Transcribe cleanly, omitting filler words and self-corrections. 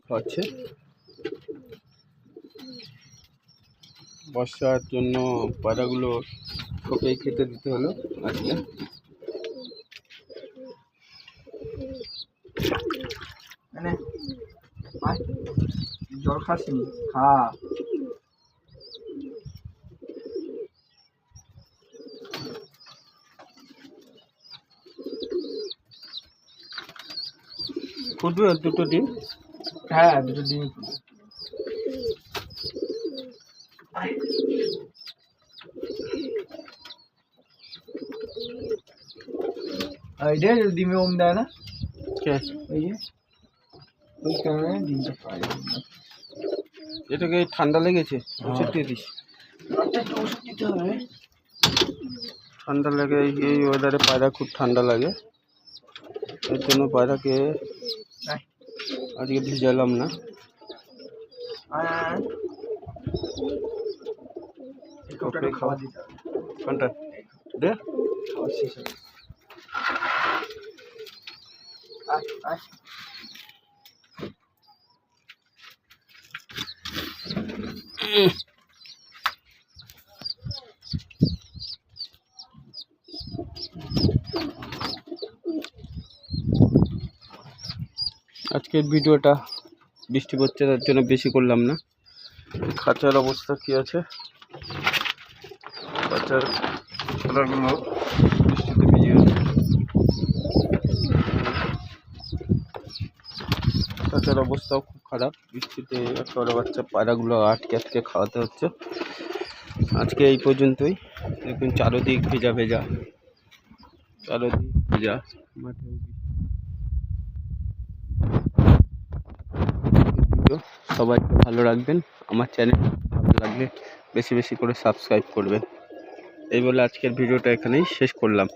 খাচ্ছে বর্ষার জন্য পায়রাগুলো ওকেই খেতে দিতে হলো আজকে। মানে জল খাসনি খা ফুটবে দুটো ডিম। হ্যাঁ দুটো ডিম ডিমে ওম দেয় না ওই কারণে ডিমটা পাই। এটাকে ঠান্ডা লেগেছে, ওষুধ দিয়ে দিস। ওষুধ দিতে হবে, ঠান্ডা লাগে এই ওয়েদারে পায়রা খুব ঠান্ডা লাগে, এর জন্য পায়রাকে আজকে ভিজালাম না। খাওয়া দিতে হবে কোনটা দে খাওয়া শেষ হবে। আজকের ভিডিওটা বৃষ্টি পড়ছে তার জন্য বেশি করলাম না। খাঁচার অবস্থা কি আছে, খাঁচার পায়রাগুলো বৃষ্টিতে ভিজে গেছে। খাঁচার অবস্থাও খুব খারাপ, বৃষ্টিতে একেবারে বাচ্চা পায়রাগুলো আটকে আটকে খাওয়াতে হচ্ছে। আজকে এই পর্যন্তই। দেখুন চারোদিক ভেজা ভেজা, চারোদিক ভেজা, মাঠে সবাইকে ভালো রাখবেন। আমার চ্যানেল ভালো লাগলে বেশি বেশি করে সাবস্ক্রাইব করবেন। এই বলে আজকের ভিডিওটা এখানেই শেষ করলাম।